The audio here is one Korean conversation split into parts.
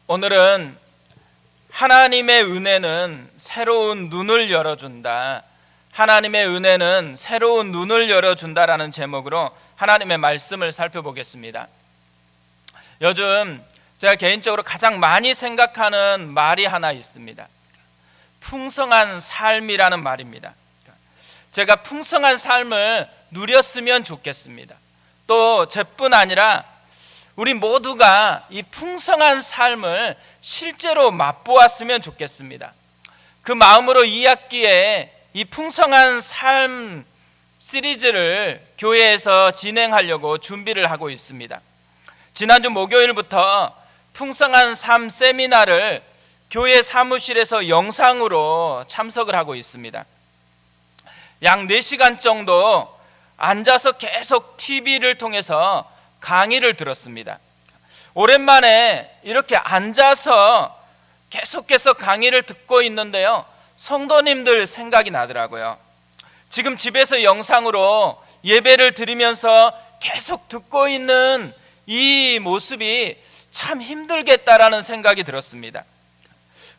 오늘은 하나님의 은혜는 새로운 눈을 열어준다. 하나님의 은혜는 새로운 눈을 열어준다라는 제목으로 하나님의 말씀을 살펴보겠습니다. 요즘 제가 개인적으로 가장 많이 생각하는 말이 하나 있습니다. 풍성한 삶이라는 말입니다. 제가 풍성한 삶을 누렸으면 좋겠습니다. 또 저뿐 아니라 우리 모두가 이 풍성한 삶을 실제로 맛보았으면 좋겠습니다. 그 마음으로 이 학기에 이 풍성한 삶 시리즈를 교회에서 진행하려고 준비를 하고 있습니다. 지난주 목요일부터 풍성한 삶 세미나를 교회 사무실에서 영상으로 참석을 하고 있습니다. 약 4시간 정도 앉아서 계속 TV를 통해서 강의를 들었습니다. 오랜만에 이렇게 앉아서 계속해서 강의를 듣고 있는데요, 성도님들 생각이 나더라고요. 지금 집에서 영상으로 예배를 드리면서 계속 듣고 있는 이 모습이 참 힘들겠다라는 생각이 들었습니다.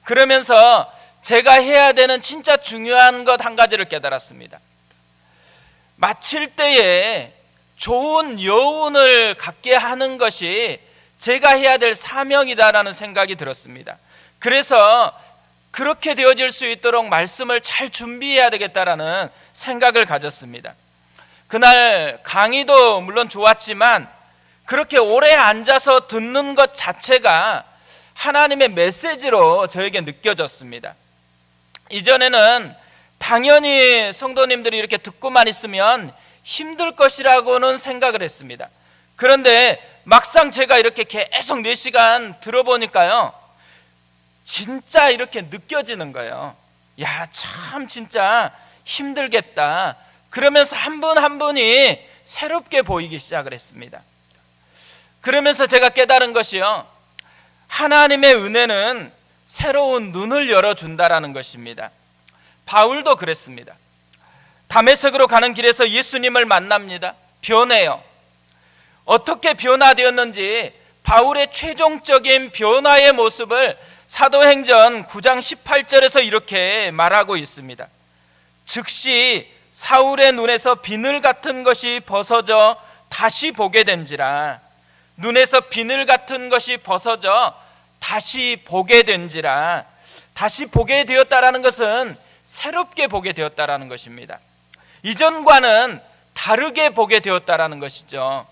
그러면서 제가 해야 되는 진짜 중요한 것 한 가지를 깨달았습니다. 마칠 때에 좋은 여운을 갖게 하는 것이 제가 해야 될 사명이다라는 생각이 들었습니다. 그래서 그렇게 되어질 수 있도록 말씀을 잘 준비해야 되겠다라는 생각을 가졌습니다. 그날 강의도 물론 좋았지만 그렇게 오래 앉아서 듣는 것 자체가 하나님의 메시지로 저에게 느껴졌습니다. 이전에는 당연히 성도님들이 이렇게 듣고만 있으면 힘들 것이라고는 생각을 했습니다. 그런데 막상 제가 이렇게 계속 4시간 들어보니까요, 진짜 이렇게 느껴지는 거예요. 야, 참 진짜 힘들겠다. 그러면서 한 분 한 분이 새롭게 보이기 시작을 했습니다. 그러면서 제가 깨달은 것이요, 하나님의 은혜는 새로운 눈을 열어준다라는 것입니다. 바울도 그랬습니다. 다메섹으로 가는 길에서 예수님을 만납니다. 변해요. 어떻게 변화되었는지 바울의 최종적인 변화의 모습을 사도행전 9장 18절에서 이렇게 말하고 있습니다. 즉시 사울의 눈에서 비늘 같은 것이 벗어져 다시 보게 된지라. 눈에서 비늘 같은 것이 벗어져 다시 보게 된지라. 다시 보게 되었다라는 것은 새롭게 보게 되었다라는 것입니다. 이전과는 다르게 보게 되었다라는 것이죠.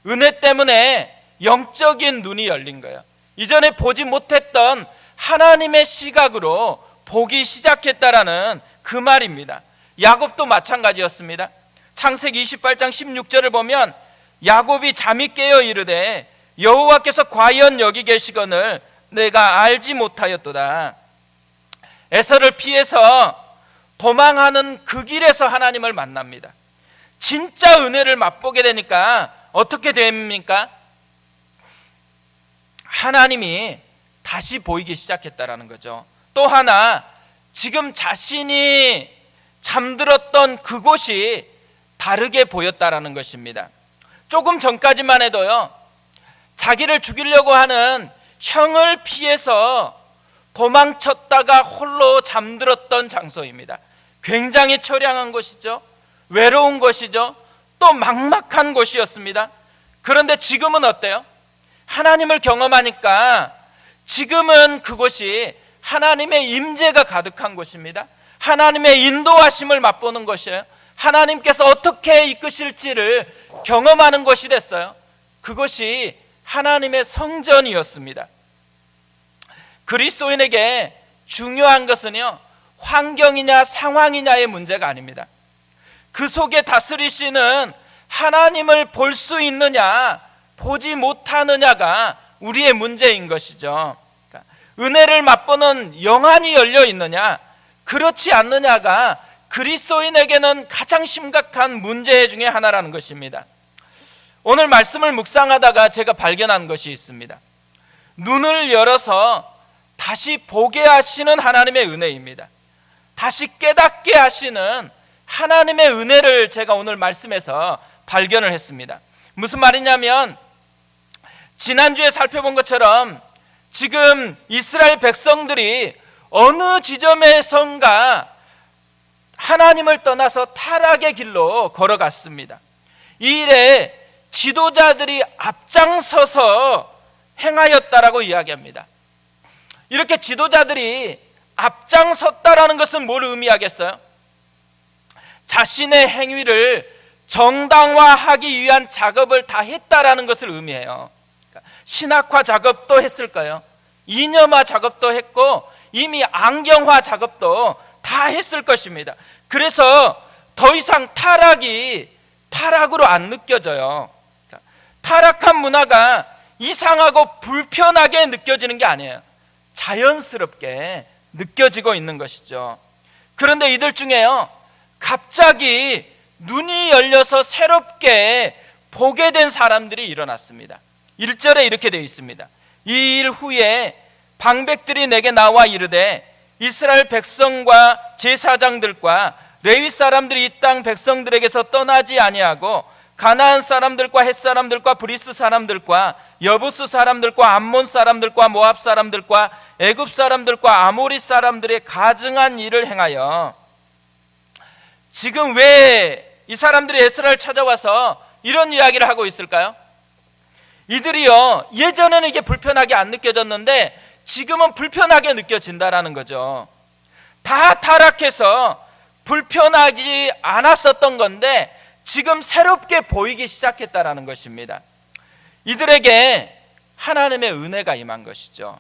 은혜 때문에 영적인 눈이 열린 거예요. 이전에 보지 못했던 하나님의 시각으로 보기 시작했다라는 그 말입니다. 야곱도 마찬가지였습니다. 창세기 28장 16절을 보면 야곱이 잠이 깨어 이르되 여호와께서 과연 여기 계시거늘 내가 알지 못하였도다. 에서를 피해서 도망하는 그 길에서 하나님을 만납니다. 진짜 은혜를 맛보게 되니까 어떻게 됩니까? 하나님이 다시 보이기 시작했다라는 거죠. 또 하나, 지금 자신이 잠들었던 그곳이 다르게 보였다라는 것입니다. 조금 전까지만 해도요, 자기를 죽이려고 하는 형을 피해서 도망쳤다가 홀로 잠들었던 장소입니다. 굉장히 처량한 곳이죠. 외로운 곳이죠. 또 막막한 곳이었습니다. 그런데 지금은 어때요? 하나님을 경험하니까 지금은 그곳이 하나님의 임재가 가득한 곳입니다. 하나님의 인도하심을 맛보는 것이에요. 하나님께서 어떻게 이끄실지를 경험하는 것이 됐어요. 그것이 하나님의 성전이었습니다. 그리스도인에게 중요한 것은요, 환경이냐 상황이냐의 문제가 아닙니다. 그 속에 다스리시는 하나님을 볼 수 있느냐 보지 못하느냐가 우리의 문제인 것이죠. 그러니까 은혜를 맛보는 영안이 열려 있느냐 그렇지 않느냐가 그리스도인에게는 가장 심각한 문제 중에 하나라는 것입니다. 오늘 말씀을 묵상하다가 제가 발견한 것이 있습니다. 눈을 열어서 다시 보게 하시는 하나님의 은혜입니다. 다시 깨닫게 하시는 하나님의 은혜를 제가 오늘 말씀에서 발견을 했습니다. 무슨 말이냐면 지난주에 살펴본 것처럼 지금 이스라엘 백성들이 어느 지점에선가 하나님을 떠나서 타락의 길로 걸어갔습니다. 이 일에 지도자들이 앞장서서 행하였다라고 이야기합니다. 이렇게 지도자들이 앞장섰다라는 것은 뭘 의미하겠어요? 자신의 행위를 정당화하기 위한 작업을 다 했다라는 것을 의미해요. 신학화 작업도 했을까요? 이념화 작업도 했고 이미 안경화 작업도 다 했을 것입니다. 그래서 더 이상 타락이 타락으로 안 느껴져요. 타락한 문화가 이상하고 불편하게 느껴지는 게 아니에요. 자연스럽게 느껴지고 있는 것이죠. 그런데 이들 중에요, 갑자기 눈이 열려서 새롭게 보게 된 사람들이 일어났습니다. 1절에 이렇게 되어 있습니다. 이 일 후에 방백들이 내게 나와 이르되 이스라엘 백성과 제사장들과 레위 사람들이 이 땅 백성들에게서 떠나지 아니하고 가나안 사람들과 헷 사람들과 브리스 사람들과 여부스 사람들과 암몬 사람들과 모압 사람들과 애굽 사람들과 아모리 사람들의 가증한 일을 행하여. 지금 왜 이 사람들이 에스라를 찾아와서 이런 이야기를 하고 있을까요? 이들이요, 예전에는 이게 불편하게 안 느껴졌는데 지금은 불편하게 느껴진다라는 거죠. 다 타락해서 불편하지 않았었던 건데 지금 새롭게 보이기 시작했다라는 것입니다. 이들에게 하나님의 은혜가 임한 것이죠.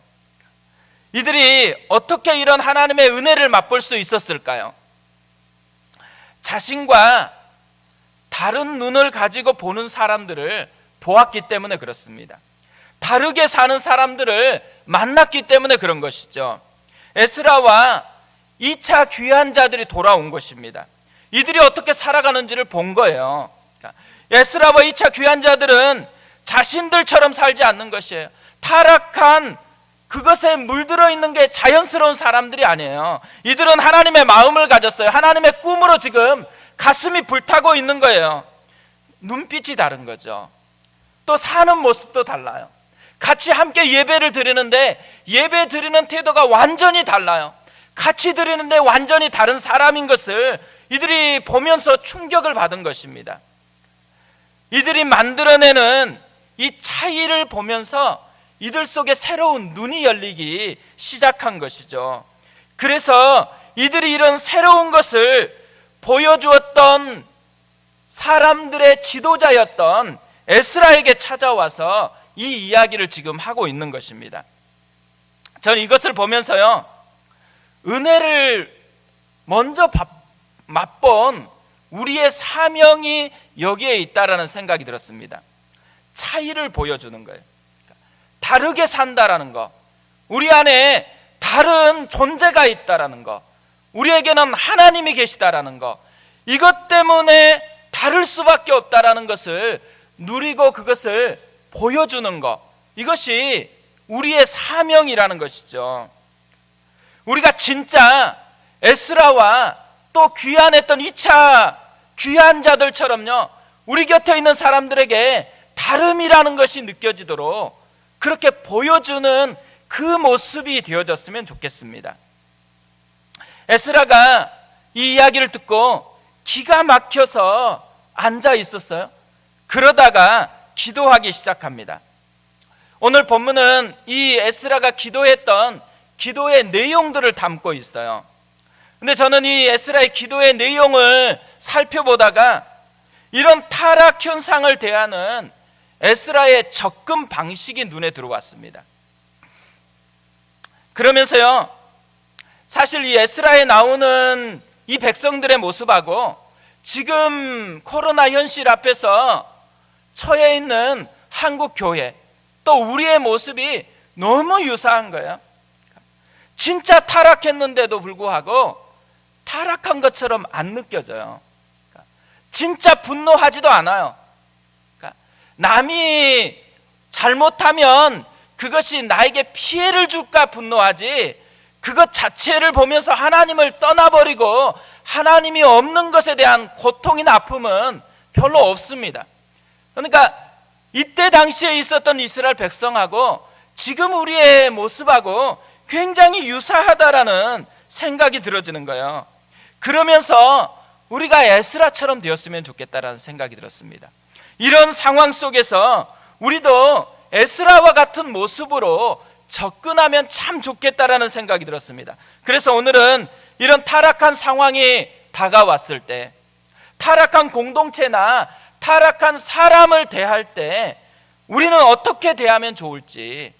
이들이 어떻게 이런 하나님의 은혜를 맛볼 수 있었을까요? 자신과 다른 눈을 가지고 보는 사람들을 보았기 때문에 그렇습니다. 다르게 사는 사람들을 만났기 때문에 그런 것이죠. 에스라와 2차 귀한 자들이 돌아온 것입니다. 이들이 어떻게 살아가는지를 본 거예요. 에스라와 2차 귀한 자들은 자신들처럼 살지 않는 것이에요. 타락한 그것에 물들어 있는 게 자연스러운 사람들이 아니에요. 이들은 하나님의 마음을 가졌어요. 하나님의 꿈으로 지금 가슴이 불타고 있는 거예요. 눈빛이 다른 거죠. 또 사는 모습도 달라요. 같이 함께 예배를 드리는데 예배 드리는 태도가 완전히 달라요. 같이 드리는데 완전히 다른 사람인 것을 이들이 보면서 충격을 받은 것입니다. 이들이 만들어내는 이 차이를 보면서 이들 속에 새로운 눈이 열리기 시작한 것이죠. 그래서 이들이 이런 새로운 것을 보여주었던 사람들의 지도자였던 에스라에게 찾아와서 이 이야기를 지금 하고 있는 것입니다. 저는 이것을 보면서요, 은혜를 먼저 맛본 우리의 사명이 여기에 있다라는 생각이 들었습니다. 차이를 보여주는 거예요. 다르게 산다라는 거, 우리 안에 다른 존재가 있다라는 거, 우리에게는 하나님이 계시다라는 거, 이것 때문에 다를 수밖에 없다라는 것을 누리고 그것을 보여주는 것, 이것이 우리의 사명이라는 것이죠. 우리가 진짜 에스라와 또 귀환했던 2차 귀한 자들처럼요, 우리 곁에 있는 사람들에게 다름이라는 것이 느껴지도록 그렇게 보여주는 그 모습이 되어졌으면 좋겠습니다. 에스라가 이 이야기를 듣고 기가 막혀서 앉아 있었어요. 그러다가 기도하기 시작합니다. 오늘 본문은 이 에스라가 기도했던 기도의 내용들을 담고 있어요. 근데 저는 이 에스라의 기도의 내용을 살펴보다가 이런 타락 현상을 대하는 에스라의 접근 방식이 눈에 들어왔습니다. 그러면서요, 사실 이 에스라에 나오는 이 백성들의 모습하고 지금 코로나 현실 앞에서 처해 있는 한국 교회, 또 우리의 모습이 너무 유사한 거예요. 진짜 타락했는데도 불구하고 타락한 것처럼 안 느껴져요. 진짜 분노하지도 않아요. 남이 잘못하면 그것이 나에게 피해를 줄까 분노하지, 그것 자체를 보면서 하나님을 떠나버리고 하나님이 없는 것에 대한 고통이나 아픔은 별로 없습니다. 그러니까 이때 당시에 있었던 이스라엘 백성하고 지금 우리의 모습하고 굉장히 유사하다라는 생각이 들어지는 거예요. 그러면서 우리가 에스라처럼 되었으면 좋겠다라는 생각이 들었습니다. 이런 상황 속에서 우리도 에스라와 같은 모습으로 접근하면 참 좋겠다라는 생각이 들었습니다. 그래서 오늘은 이런 타락한 상황이 다가왔을 때, 타락한 공동체나 타락한 사람을 대할 때 우리는 어떻게 대하면 좋을지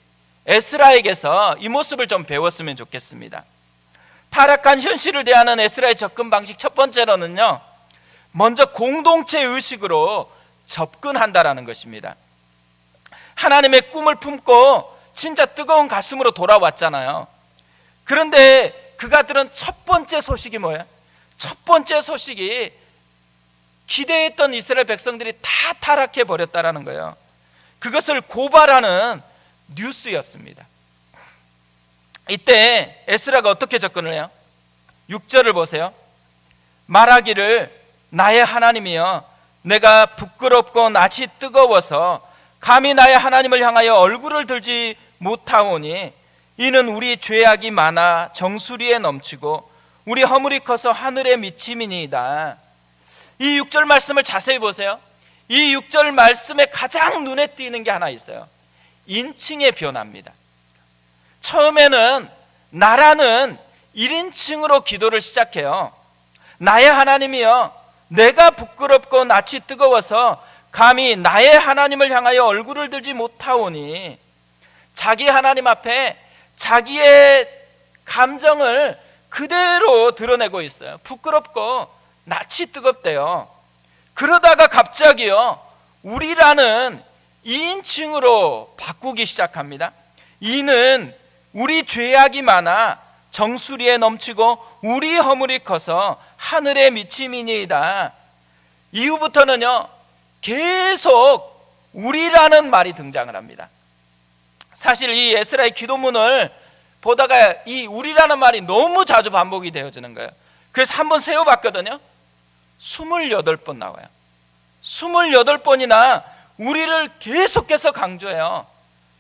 에스라에게서 이 모습을 좀 배웠으면 좋겠습니다. 타락한 현실을 대하는 에스라의 접근 방식 첫 번째로는요, 먼저 공동체 의식으로 접근한다라는 것입니다. 하나님의 꿈을 품고 진짜 뜨거운 가슴으로 돌아왔잖아요. 그런데 그가들은 첫 번째 소식이 뭐예요? 첫 번째 소식이 기대했던 이스라엘 백성들이 다 타락해 버렸다라는 거예요. 그것을 고발하는 뉴스였습니다. 이때 에스라가 어떻게 접근을 해요? 6절을 보세요. 말하기를 나의 하나님이여 내가 부끄럽고 낯이 뜨거워서 감히 나의 하나님을 향하여 얼굴을 들지 못하오니 이는 우리 죄악이 많아 정수리에 넘치고 우리 허물이 커서 하늘에 미침이니이다. 이 6절 말씀을 자세히 보세요. 이 6절 말씀에 가장 눈에 띄는 게 하나 있어요. 인칭의 변화입니다. 처음에는 나라는 1인칭으로 기도를 시작해요. 나의 하나님이여 내가 부끄럽고 낯이 뜨거워서 감히 나의 하나님을 향하여 얼굴을 들지 못하오니, 자기 하나님 앞에 자기의 감정을 그대로 드러내고 있어요. 부끄럽고 낯이 뜨겁대요. 그러다가 갑자기요, 우리라는 2인칭으로 바꾸기 시작합니다. 이는 우리 죄악이 많아 정수리에 넘치고 우리 허물이 커서 하늘에 미침이니이다. 이후부터는요 계속 우리라는 말이 등장을 합니다. 사실 이 에스라의 기도문을 보다가 이 우리라는 말이 너무 자주 반복이 되어지는 거예요. 그래서 한번 세어봤거든요. 28번 나와요. 28번이나 우리를 계속해서 강조해요.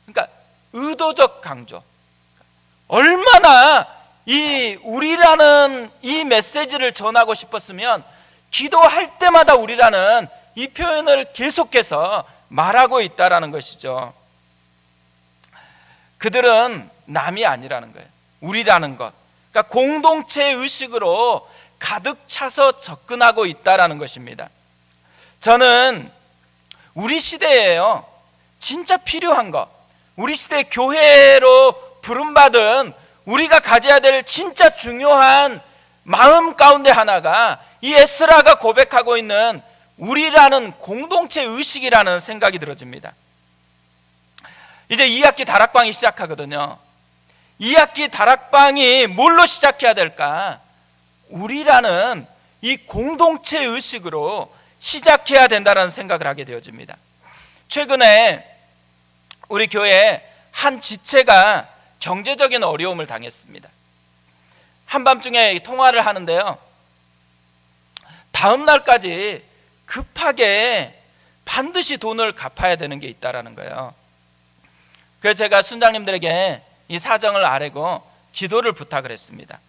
그러니까 의도적 강조. 얼마나 이 우리라는 이 메시지를 전하고 싶었으면 기도할 때마다 우리라는 이 표현을 계속해서 말하고 있다라는 것이죠. 그들은 남이 아니라는 거예요. 우리라는 것. 그러니까 공동체 의식으로 가득 차서 접근하고 있다라는 것입니다. 저는 우리 시대에요, 진짜 필요한 것, 우리 시대 교회로 부름받은 우리가 가져야 될 진짜 중요한 마음 가운데 하나가 이 에스라가 고백하고 있는 우리라는 공동체 의식이라는 생각이 들어집니다. 이제 2학기 다락방이 시작하거든요. 2학기 다락방이 뭘로 시작해야 될까? 우리라는 이 공동체 의식으로 시작해야 된다는 생각을 하게 되어집니다. 최근에 우리 교회에 한 지체가 경제적인 어려움을 당했습니다. 한밤중에 통화를 하는데요, 다음 날까지 급하게 반드시 돈을 갚아야 되는 게 있다라는 거예요. 그래서 제가 순장님들에게 이 사정을 아뢰고 기도를 부탁을 했습니다.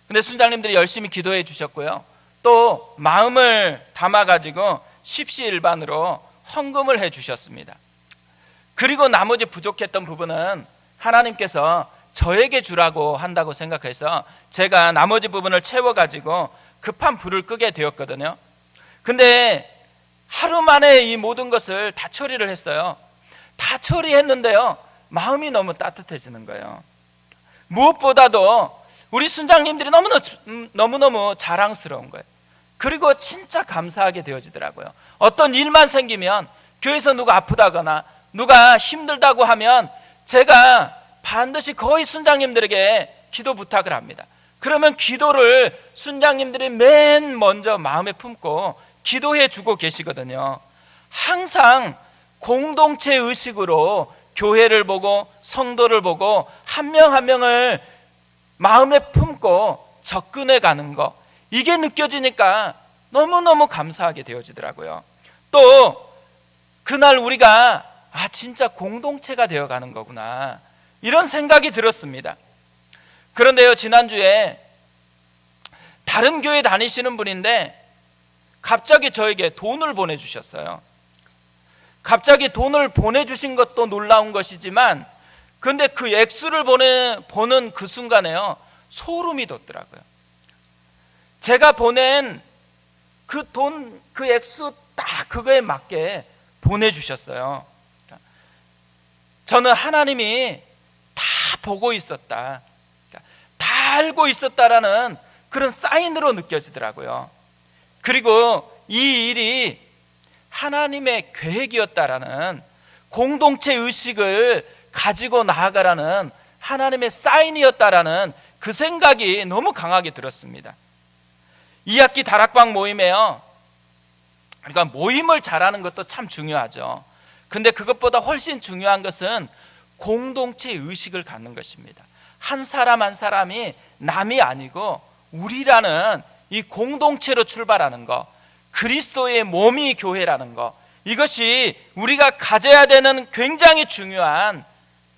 근데 순장님들이 열심히 기도해 주셨고요, 또 마음을 담아가지고 십시일반으로 헌금을 해 주셨습니다. 그리고 나머지 부족했던 부분은 하나님께서 저에게 주라고 한다고 생각해서 제가 나머지 부분을 채워가지고 급한 불을 끄게 되었거든요. 근데 하루 만에 이 모든 것을 다 처리를 했어요. 다 처리했는데요, 마음이 너무 따뜻해지는 거예요. 무엇보다도 우리 순장님들이 너무너무 자랑스러운 거예요. 그리고 진짜 감사하게 되어지더라고요. 어떤 일만 생기면, 교회에서 누가 아프다거나 누가 힘들다고 하면 제가 반드시 거의 순장님들에게 기도 부탁을 합니다. 그러면 기도를 순장님들이 맨 먼저 마음에 품고 기도해 주고 계시거든요. 항상 공동체 의식으로 교회를 보고 성도를 보고 한 명 한 명을 마음에 품고 접근해 가는 거, 이게 느껴지니까 너무너무 감사하게 되어지더라고요. 또 그날 우리가 진짜 공동체가 되어가는 거구나, 이런 생각이 들었습니다. 그런데요, 지난주에 다른 교회 다니시는 분인데 갑자기 저에게 돈을 보내주셨어요. 갑자기 돈을 보내주신 것도 놀라운 것이지만, 근데 그 액수를 보는 그 순간에요, 소름이 돋더라고요. 제가 보낸 그 돈, 그 액수 딱 그거에 맞게 보내주셨어요. 저는 하나님이 다 보고 있었다, 다 알고 있었다라는 그런 사인으로 느껴지더라고요. 그리고 이 일이 하나님의 계획이었다라는, 공동체 의식을 가지고 나아가라는 하나님의 사인이었다라는 그 생각이 너무 강하게 들었습니다. 2학기 다락방 모임에요, 그러니까 모임을 잘하는 것도 참 중요하죠. 근데 그것보다 훨씬 중요한 것은 공동체 의식을 갖는 것입니다. 한 사람 한 사람이 남이 아니고 우리라는 이 공동체로 출발하는 것, 그리스도의 몸이 교회라는 것, 이것이 우리가 가져야 되는 굉장히 중요한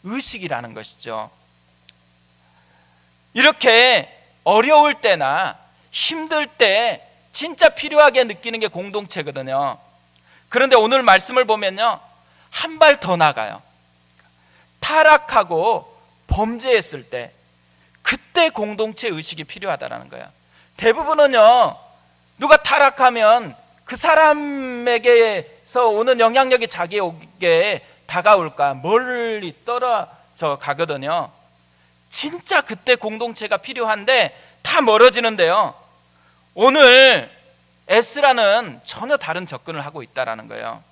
의식이라는 것이죠. 이렇게 어려울 때나 힘들 때 진짜 필요하게 느끼는 게 공동체거든요. 그런데 오늘 말씀을 보면요, 한 발 더 나가요. 타락하고 범죄했을 때, 그때 공동체 의식이 필요하다는 거예요. 대부분은요, 누가 타락하면 그 사람에게서 오는 영향력이 자기에게 다가올까 멀리 떨어져 가거든요. 진짜 그때 공동체가 필요한데 다 멀어지는데요, 오늘 에스라는 전혀 다른 접근을 하고 있다는 거예요.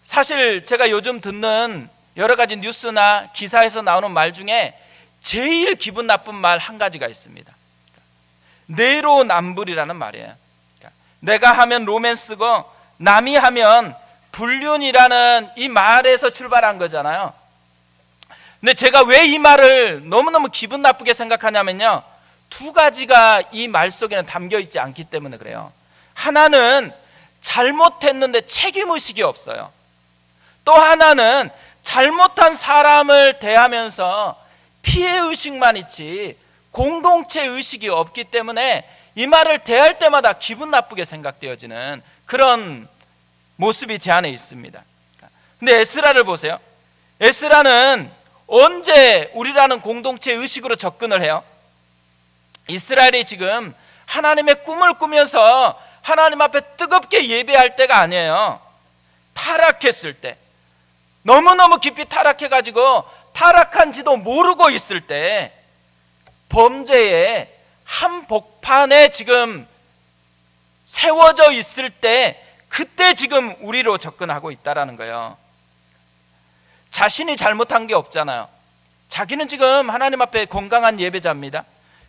사실 제가 요즘 듣는 여러 가지 뉴스나 기사에서 나오는 말 중에 제일 기분 나쁜 말 한 가지가 있습니다. 내로남불이라는 말이에요. 내가 하면 로맨스고 남이 하면 불륜이라는 이 말에서 출발한 거잖아요. 근데 제가 왜 이 말을 너무너무 기분 나쁘게 생각하냐면요, 두 가지가 이 말 속에는 담겨 있지 않기 때문에 그래요. 하나는 잘못했는데 책임의식이 없어요. 또 하나는 잘못한 사람을 대하면서 피해의식만 있지 공동체 의식이 없기 때문에 이 말을 대할 때마다 기분 나쁘게 생각되어지는 그런 모습이 제 안에 있습니다. 근데 에스라를 보세요. 에스라는 언제 우리라는 공동체 의식으로 접근을 해요? 이스라엘이 지금 하나님의 꿈을 꾸면서 하나님 앞에 뜨겁게 예배할 때가 아니에요. 타락했을 때, 너무너무 깊이 타락해가지고 타락한지도 모르고 있을 때, 범죄의 한복판에 지금 세워져 있을 때, 그때 지금 우리로 접근하고 있다는 거예요. 자신이 잘못한 게 없잖아요. 자기는 지금 하나님 앞에 건강한 예배자입니다.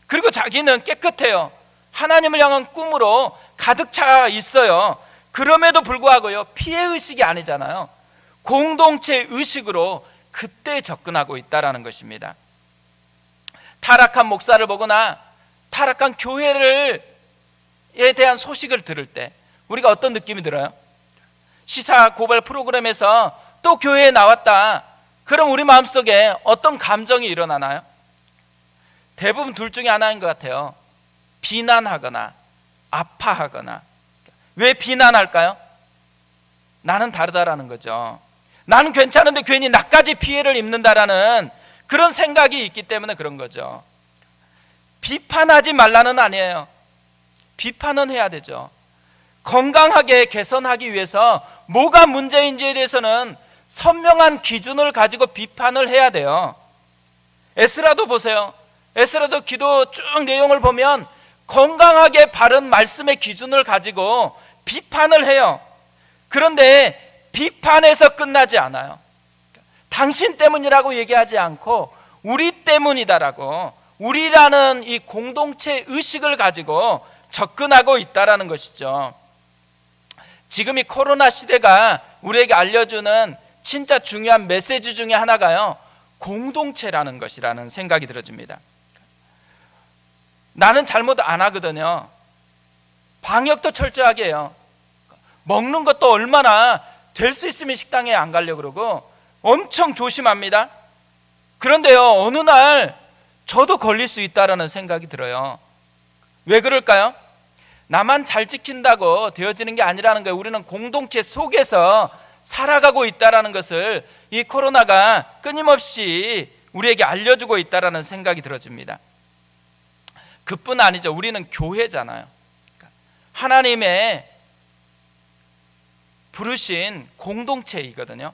그리고 자기는 깨끗해요. 하나님을 향한 꿈으로 가득 차 있어요. 그럼에도 불구하고요, 피해의식이 아니잖아요. 공동체 의식으로 그때 접근하고 있다는 것입니다. 타락한 목사를 보거나 타락한 교회에 대한 소식을 들을 때 우리가 어떤 느낌이 들어요? 시사 고발 프로그램에서 또 교회에 나왔다, 그럼 우리 마음속에 어떤 감정이 일어나나요? 대부분 둘 중에 하나인 것 같아요. 비난하거나 아파하거나. 왜 비난할까요? 나는 다르다라는 거죠. 나는 괜찮은데 괜히 나까지 피해를 입는다라는 그런 생각이 있기 때문에 그런 거죠. 비판하지 말라는 아니에요. 비판은 해야 되죠. 건강하게 개선하기 위해서 뭐가 문제인지에 대해서는 선명한 기준을 가지고 비판을 해야 돼요. 에스라도 보세요. 에스라도 기도 쭉 내용을 보면 건강하게 바른 말씀의 기준을 가지고 비판을 해요. 그런데 비판에서 끝나지 않아요. 당신 때문이라고 얘기하지 않고 우리 때문이다라고, 우리라는 이 공동체 의식을 가지고 접근하고 있다라는 것이죠. 지금 이 코로나 시대가 우리에게 알려주는 진짜 중요한 메시지 중에 하나가요, 공동체라는 것이라는 생각이 들어집니다. 나는 잘못 안 하거든요. 방역도 철저하게 해요. 먹는 것도 얼마나 될 수 있으면 식당에 안 가려고 그러고 엄청 조심합니다. 그런데요, 어느 날 저도 걸릴 수 있다라는 생각이 들어요. 왜 그럴까요? 나만 잘 지킨다고 되어지는 게 아니라는 거예요. 우리는 공동체 속에서 살아가고 있다라는 것을 이 코로나가 끊임없이 우리에게 알려주고 있다라는 생각이 들어집니다. 그뿐 아니죠. 우리는 교회잖아요. 하나님의 부르신 공동체이거든요.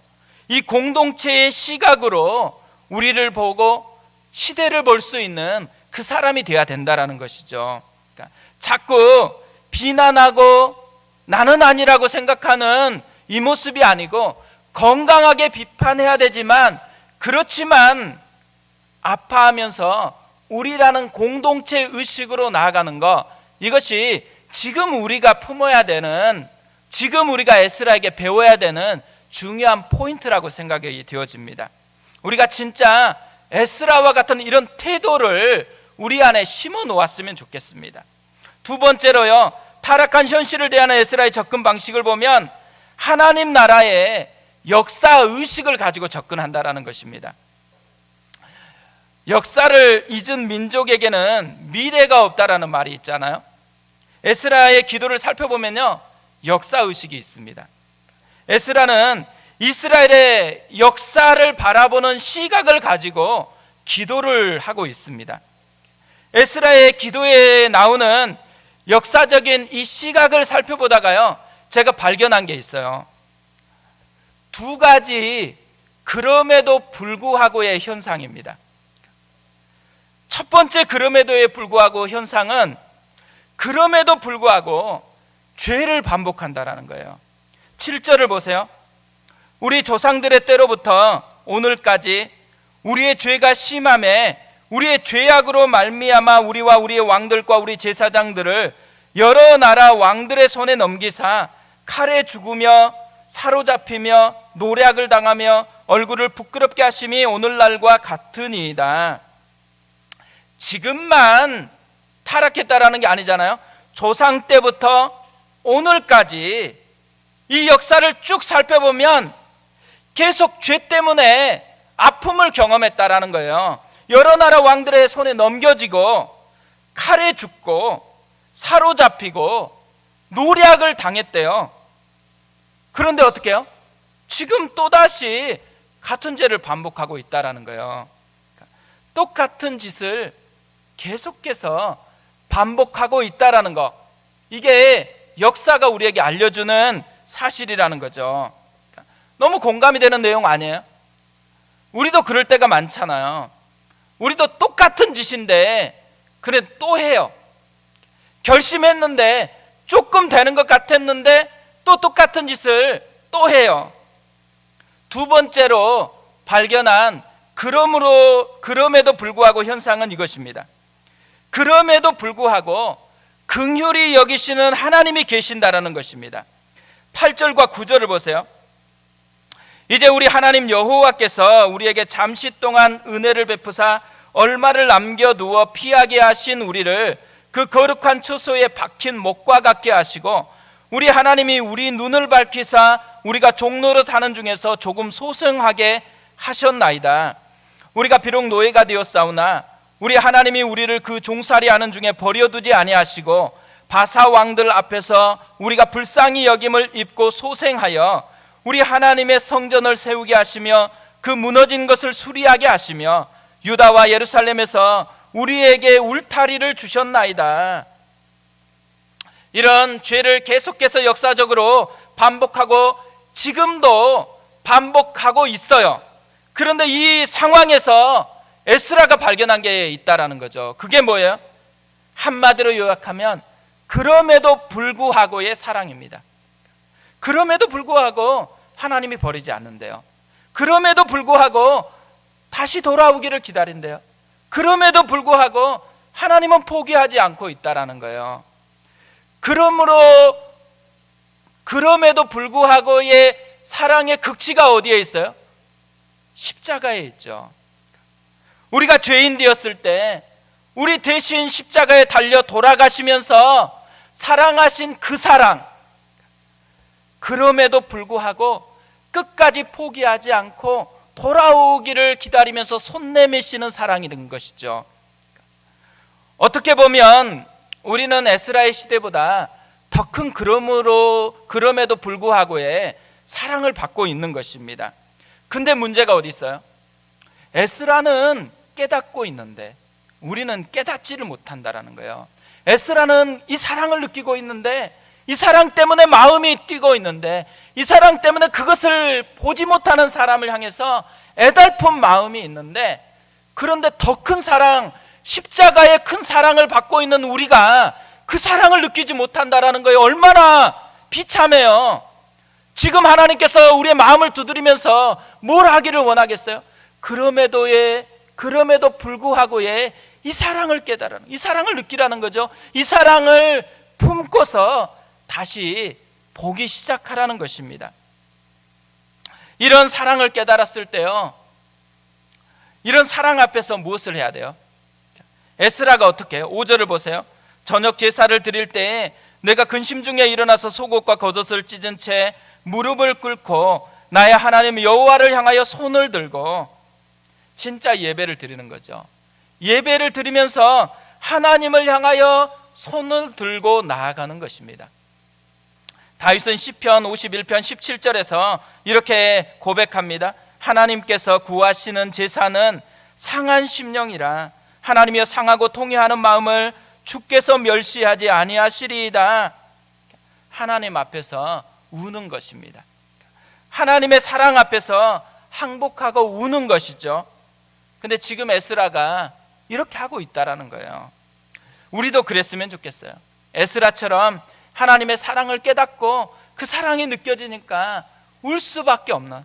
이 공동체의 시각으로 우리를 보고 시대를 볼 수 있는 그 사람이 되어야 된다라는 것이죠. 그러니까 자꾸 비난하고 나는 아니라고 생각하는 이 모습이 아니고, 건강하게 비판해야 되지만 그렇지만 아파하면서 우리라는 공동체 의식으로 나아가는 것, 이것이 지금 우리가 품어야 되는, 지금 우리가 에스라에게 배워야 되는 중요한 포인트라고 생각이 되어집니다. 우리가 진짜 에스라와 같은 이런 태도를 우리 안에 심어 놓았으면 좋겠습니다. 두 번째로요, 타락한 현실을 대하는 에스라의 접근 방식을 보면 하나님 나라의 역사 의식을 가지고 접근한다라는 것입니다. 역사를 잊은 민족에게는 미래가 없다라는 말이 있잖아요. 에스라의 기도를 살펴보면요, 역사 의식이 있습니다. 에스라는 이스라엘의 역사를 바라보는 시각을 가지고 기도를 하고 있습니다. 에스라의 기도에 나오는 역사적인 이 시각을 살펴보다가요, 제가 발견한 게 있어요. 두 가지 그럼에도 불구하고의 현상입니다. 첫 번째 그럼에도에 불구하고 현상은, 그럼에도 불구하고 죄를 반복한다라는 거예요. 7절을 보세요. 우리 조상들의 때로부터 오늘까지 우리의 죄가 심함에 우리의 죄악으로 말미암아 우리와 우리의 왕들과 우리 제사장들을 여러 나라 왕들의 손에 넘기사 칼에 죽으며 사로잡히며 노략을 당하며 얼굴을 부끄럽게 하심이 오늘날과 같으니이다. 지금만 타락했다라는 게 아니잖아요. 조상 때부터 오늘까지 이 역사를 쭉 살펴보면 계속 죄 때문에 아픔을 경험했다라는 거예요. 여러 나라 왕들의 손에 넘겨지고 칼에 죽고 사로잡히고 노략을 당했대요. 그런데 어떻게 해요? 지금 또다시 같은 죄를 반복하고 있다라는 거예요. 똑같은 짓을 계속해서 반복하고 있다라는 거, 이게 역사가 우리에게 알려주는 사실이라는 거죠. 너무 공감이 되는 내용 아니에요? 우리도 그럴 때가 많잖아요. 우리도 똑같은 짓인데 그래 또 해요. 결심했는데 조금 되는 것 같았는데 또 똑같은 짓을 또 해요. 두 번째로 발견한 그럼에도 불구하고 현상은 이것입니다. 그럼에도 불구하고 긍휼히 여기시는 하나님이 계신다라는 것입니다. 8절과 9절을 보세요. 이제 우리 하나님 여호와께서 우리에게 잠시 동안 은혜를 베푸사 얼마를 남겨두어 피하게 하신 우리를 그 거룩한 처소에 박힌 목과 같게 하시고, 우리 하나님이 우리 눈을 밝히사 우리가 종노릇 하는 중에서 조금 소생하게 하셨나이다. 우리가 비록 노예가 되었사오나 우리 하나님이 우리를 그 종살이 하는 중에 버려두지 아니하시고 바사 왕들 앞에서 우리가 불쌍히 여김을 입고 소생하여 우리 하나님의 성전을 세우게 하시며 그 무너진 것을 수리하게 하시며 유다와 예루살렘에서 우리에게 울타리를 주셨나이다. 이런 죄를 계속해서 역사적으로 반복하고 지금도 반복하고 있어요. 그런데 이 상황에서 에스라가 발견한 게 있다라는 거죠. 그게 뭐예요? 한마디로 요약하면 그럼에도 불구하고의 사랑입니다. 그럼에도 불구하고 하나님이 버리지 않는데요. 그럼에도 불구하고 다시 돌아오기를 기다린대요. 그럼에도 불구하고 하나님은 포기하지 않고 있다라는 거예요. 그럼에도 불구하고의 사랑의 극치가 어디에 있어요? 십자가에 있죠. 우리가 죄인 되었을 때 우리 대신 십자가에 달려 돌아가시면서 사랑하신 그 사랑, 그럼에도 불구하고 끝까지 포기하지 않고 돌아오기를 기다리면서 손 내미시는 사랑이라는 것이죠. 어떻게 보면 우리는 에스라의 시대보다 더 큰 그럼에도 불구하고의 사랑을 받고 있는 것입니다. 근데 문제가 어디 있어요? 에스라는 깨닫고 있는데 우리는 깨닫지를 못한다라는 거예요. 에스라는 이 사랑을 느끼고 있는데, 이 사랑 때문에 마음이 뛰고 있는데, 이 사랑 때문에 그것을 보지 못하는 사람을 향해서 애달픈 마음이 있는데, 그런데 더 큰 사랑, 십자가의 큰 사랑을 받고 있는 우리가 그 사랑을 느끼지 못한다라는 거예요. 얼마나 비참해요. 지금 하나님께서 우리의 마음을 두드리면서 뭘 하기를 원하겠어요? 그럼에도 불구하고의 이 사랑을 깨달으라는, 이 사랑을 느끼라는 거죠. 이 사랑을 품고서 다시 보기 시작하라는 것입니다. 이런 사랑을 깨달았을 때요, 이런 사랑 앞에서 무엇을 해야 돼요? 에스라가 어떻게 해요? 5절을 보세요. 저녁 제사를 드릴 때에 내가 근심 중에 일어나서 속옷과 겉옷을 찢은 채 무릎을 꿇고 나의 하나님 여호와를 향하여 손을 들고, 진짜 예배를 드리는 거죠. 예배를 드리면서 하나님을 향하여 손을 들고 나아가는 것입니다. 다윗은 시편 51편 17절에서 이렇게 고백합니다. 하나님께서 구하시는 제사는 상한 심령이라. 하나님이여 상하고 통회하는 마음을 주께서 멸시하지 아니하시리이다. 하나님 앞에서 우는 것입니다. 하나님의 사랑 앞에서 항복하고 우는 것이죠. 근데 지금 에스라가 이렇게 하고 있다라는 거예요. 우리도 그랬으면 좋겠어요. 에스라처럼 하나님의 사랑을 깨닫고 그 사랑이 느껴지니까 울 수밖에 없는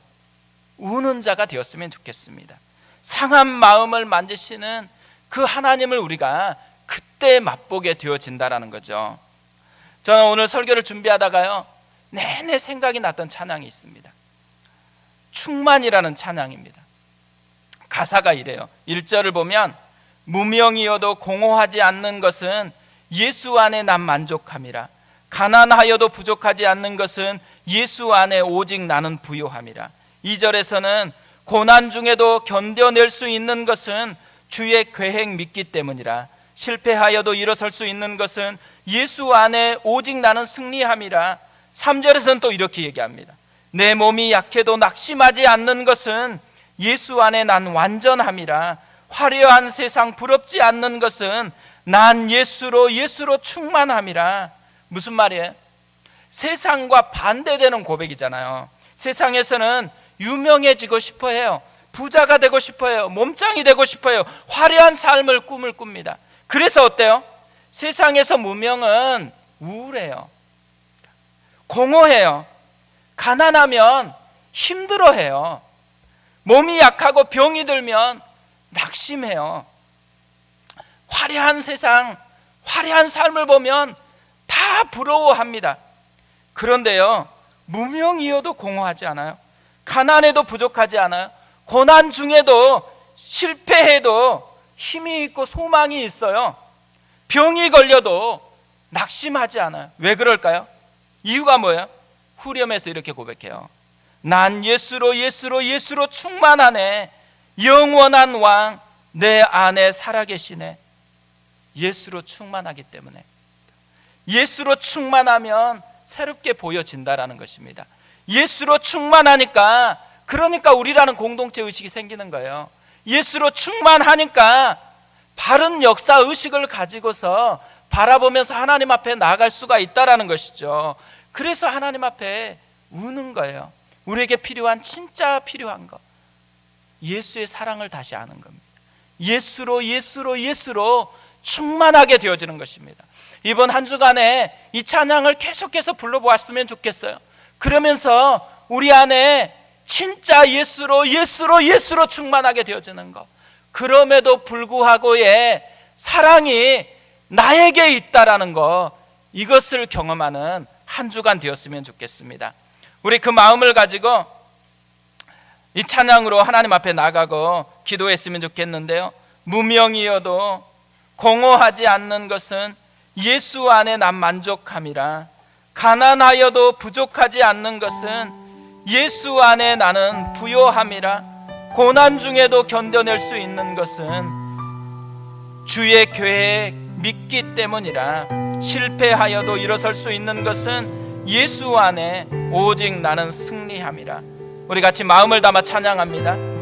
우는 자가 되었으면 좋겠습니다. 상한 마음을 만지시는 그 하나님을 우리가 그때 맛보게 되어진다라는 거죠. 저는 오늘 설교를 준비하다가요, 내내 생각이 났던 찬양이 있습니다. 충만이라는 찬양입니다. 가사가 이래요. 1절을 보면 무명이어도 공허하지 않는 것은 예수 안에 난 만족함이라. 가난하여도 부족하지 않는 것은 예수 안에 오직 나는 부요함이라. 2절에서는 고난 중에도 견뎌낼 수 있는 것은 주의 계획 믿기 때문이라. 실패하여도 일어설 수 있는 것은 예수 안에 오직 나는 승리함이라. 3절에서는 또 이렇게 얘기합니다. 내 몸이 약해도 낙심하지 않는 것은 예수 안에 난 완전함이라. 화려한 세상 부럽지 않는 것은 난 예수로 충만함이라. 무슨 말이에요? 세상과 반대되는 고백이잖아요. 세상에서는 유명해지고 싶어 해요. 부자가 되고 싶어 해요. 몸짱이 되고 싶어 해요. 화려한 삶을 꿈을 꿉니다. 그래서 어때요? 세상에서 무명은 우울해요. 공허해요. 가난하면 힘들어해요. 몸이 약하고 병이 들면 낙심해요. 화려한 세상, 화려한 삶을 보면 다 부러워합니다. 그런데요, 무명이어도 공허하지 않아요. 가난해도 부족하지 않아요. 고난 중에도 실패해도 힘이 있고 소망이 있어요. 병이 걸려도 낙심하지 않아요. 왜 그럴까요? 이유가 뭐예요? 후렴에서 이렇게 고백해요. 난 예수로 충만하네. 영원한 왕 내 안에 살아계시네. 예수로 충만하기 때문에, 예수로 충만하면 새롭게 보여진다라는 것입니다. 예수로 충만하니까, 그러니까 우리라는 공동체 의식이 생기는 거예요. 예수로 충만하니까 바른 역사 의식을 가지고서 바라보면서 하나님 앞에 나아갈 수가 있다라는 것이죠. 그래서 하나님 앞에 우는 거예요. 우리에게 필요한, 진짜 필요한 것, 예수의 사랑을 다시 아는 겁니다. 예수로 충만하게 되어지는 것입니다. 이번 한 주간에 이 찬양을 계속해서 불러보았으면 좋겠어요. 그러면서 우리 안에 진짜 예수로 충만하게 되어지는 것, 그럼에도 불구하고의 사랑이 나에게 있다라는 것, 이것을 경험하는 한 주간 되었으면 좋겠습니다. 우리 그 마음을 가지고 이 찬양으로 하나님 앞에 나가고 기도했으면 좋겠는데요. 무명이어도 공허하지 않는 것은 예수 안에 난 만족함이라. 가난하여도 부족하지 않는 것은 예수 안에 나는 부요함이라. 고난 중에도 견뎌낼 수 있는 것은 주의 계획 믿기 때문이라. 실패하여도 일어설 수 있는 것은 예수 안에 오직 나는 승리함이라. 우리 같이 마음을 담아 찬양합니다.